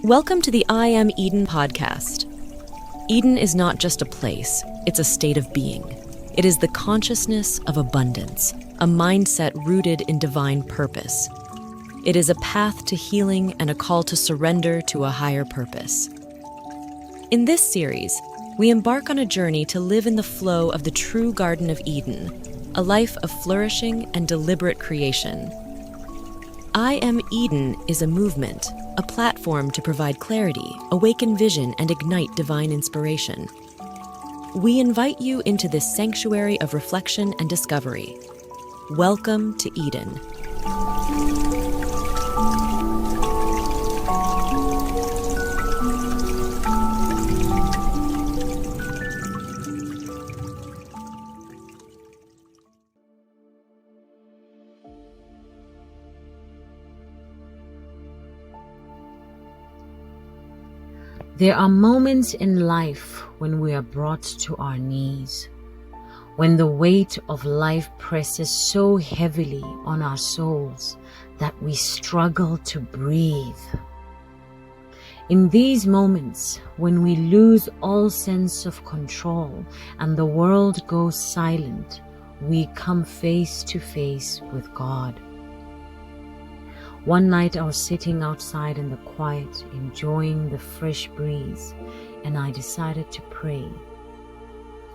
Welcome to the I Am Eden podcast. Eden is not just a place, it's a state of being. It is the consciousness of abundance, a mindset rooted in divine purpose. It is a path to healing and a call to surrender to a higher purpose. In this series, we embark on a journey to live in the flow of the true Garden of Eden, a life of flourishing and deliberate creation. I Am Eden is a movement, a platform to provide clarity, awaken vision, and ignite divine inspiration. We invite you into this sanctuary of reflection and discovery. Welcome to Eden. There are moments in life when we are brought to our knees, when the weight of life presses so heavily on our souls that we struggle to breathe. In these moments, when we lose all sense of control and the world goes silent, we come face to face with God. One night I was sitting outside in the quiet, enjoying the fresh breeze, and I decided to pray.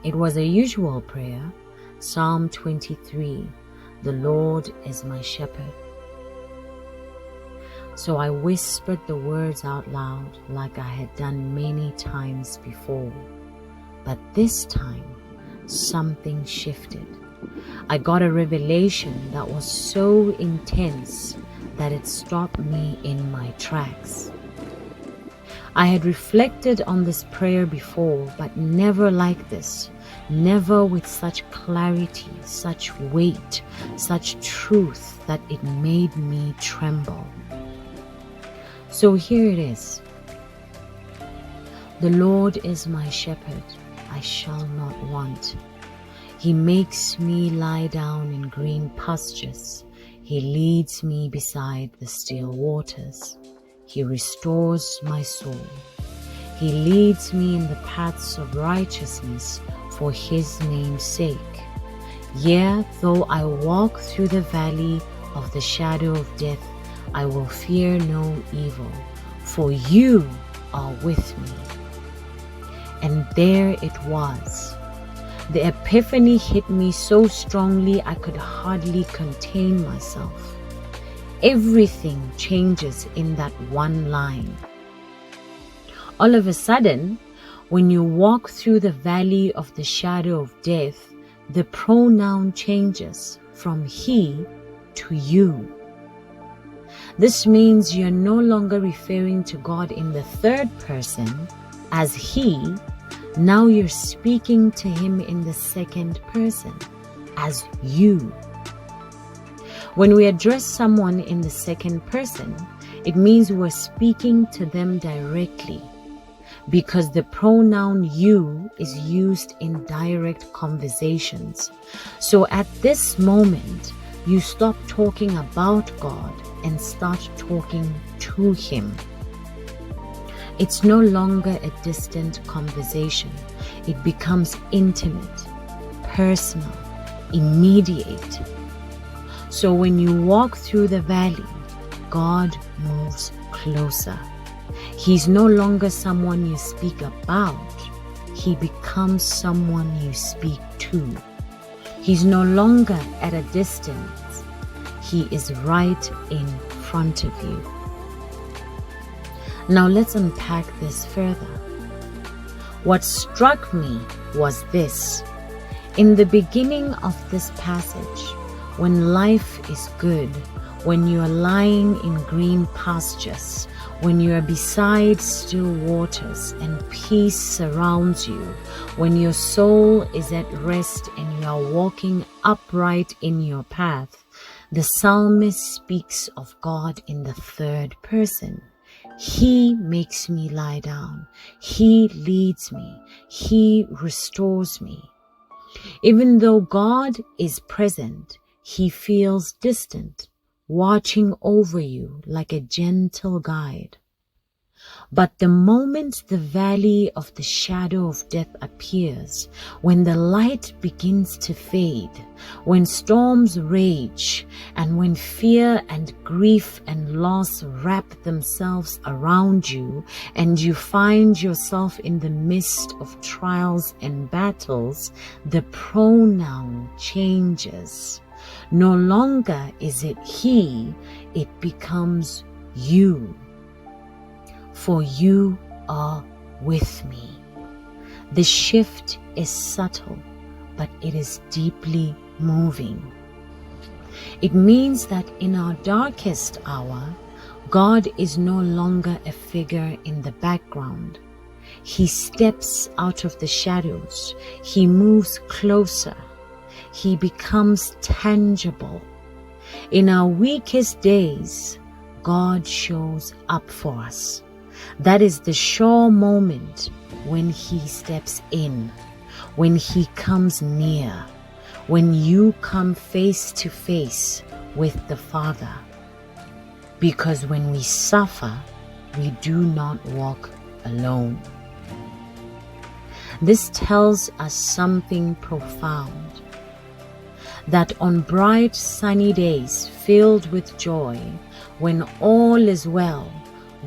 It was a usual prayer, Psalm 23, "The Lord is my shepherd." So I whispered the words out loud like I had done many times before. But this time, something shifted. I got a revelation that was so intense that it stopped me in my tracks. I had reflected on this prayer before, but never like this, never with such clarity, such weight, such truth that it made me tremble. So here it is. The Lord is my shepherd, I shall not want. He makes me lie down in green pastures. He leads me beside the still waters. He restores my soul. He leads me in the paths of righteousness for his name's sake. Yea, though I walk through the valley of the shadow of death, I will fear no evil, for you are with me. And there it was. The epiphany hit me so strongly I could hardly contain myself. Everything changes in that one line. All of a sudden, when you walk through the valley of the shadow of death, the pronoun changes from he to you. This means you're no longer referring to God in the third person as he. Now you're speaking to him in the second person as you. When we address someone in the second person, it means we're speaking to them directly, because the pronoun you is used in direct conversations. So at this moment, you stop talking about God and start talking to him. It's no longer a distant conversation. It becomes intimate, personal, immediate. So when you walk through the valley, God moves closer. He's no longer someone you speak about. He becomes someone you speak to. He's no longer at a distance. He is right in front of you. Now let's unpack this further. What struck me was this. In the beginning of this passage, when life is good, when you are lying in green pastures, when you are beside still waters and peace surrounds you, when your soul is at rest and you are walking upright in your path, the psalmist speaks of God in the third person. He makes me lie down. He leads me. He restores me. Even though God is present, he feels distant, watching over you like a gentle guide. But the moment the valley of the shadow of death appears, when the light begins to fade, when storms rage, and when fear and grief and loss wrap themselves around you, and you find yourself in the midst of trials and battles, the pronoun changes. No longer is it he, it becomes you. For you are with me. The shift is subtle, but it is deeply moving. It means that in our darkest hour, God is no longer a figure in the background. He steps out of the shadows. He moves closer. He becomes tangible. In our weakest days, God shows up for us. That is the sure moment when He steps in, when He comes near, when you come face to face with the Father. Because when we suffer, we do not walk alone. This tells us something profound, that on bright sunny days filled with joy, when all is well,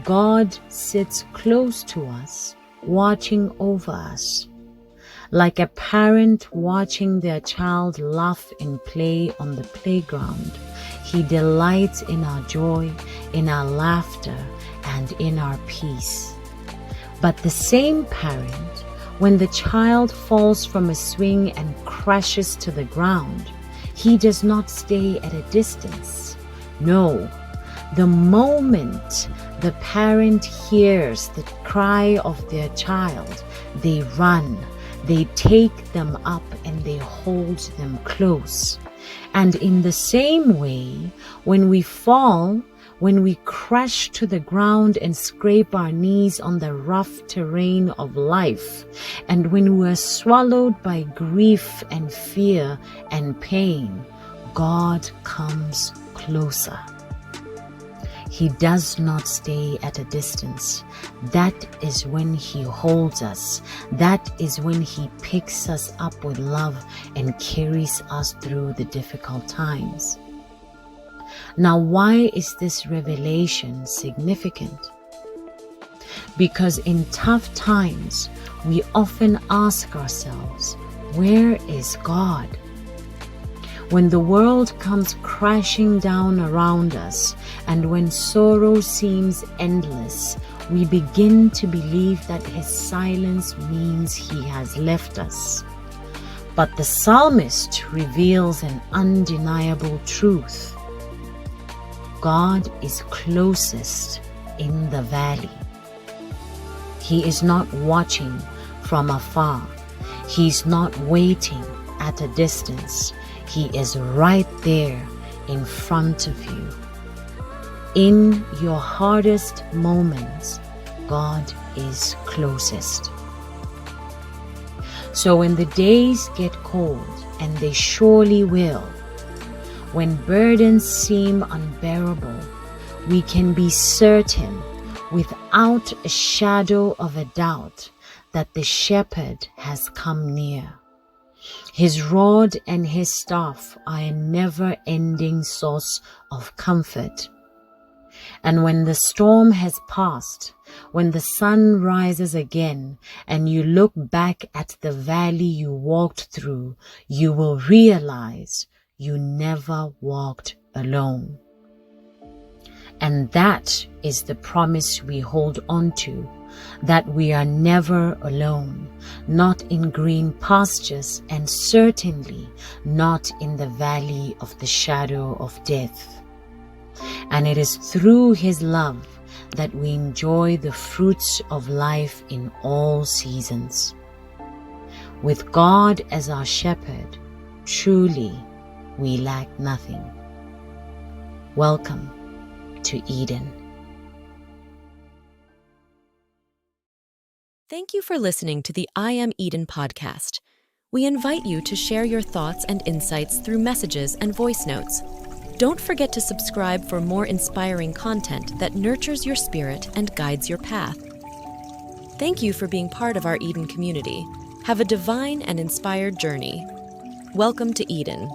God sits close to us, watching over us. Like a parent watching their child laugh and play on the playground, He delights in our joy, in our laughter, and in our peace. But the same parent, when the child falls from a swing and crashes to the ground, He does not stay at a distance. No, the moment the parent hears the cry of their child, they run, they take them up, and they hold them close. And in the same way, when we fall, when we crash to the ground and scrape our knees on the rough terrain of life, and when we are swallowed by grief and fear and pain, God comes closer. He does not stay at a distance. That is when He holds us. That is when He picks us up with love and carries us through the difficult times. Now, why is this revelation significant? Because in tough times, we often ask ourselves, where is God? When the world comes crashing down around us, and when sorrow seems endless, we begin to believe that His silence means He has left us. But the psalmist reveals an undeniable truth. God is closest in the valley. He is not watching from afar. He is not waiting at a distance. He is right there in front of you. In your hardest moments, God is closest. So when the days get cold, and they surely will, when burdens seem unbearable, we can be certain, without a shadow of a doubt, that the shepherd has come near. His rod and His staff are a never-ending source of comfort. And when the storm has passed, when the sun rises again, and you look back at the valley you walked through, you will realize you never walked alone. And that is the promise we hold on to, that we are never alone, not in green pastures, and certainly not in the valley of the shadow of death. And it is through His love that we enjoy the fruits of life in all seasons. With God as our shepherd, truly we lack nothing. Welcome to Eden. Thank you for listening to the I Am Eden podcast. We invite you to share your thoughts and insights through messages and voice notes. Don't forget to subscribe for more inspiring content that nurtures your spirit and guides your path. Thank you for being part of our Eden community. Have a divine and inspired journey. Welcome to Eden,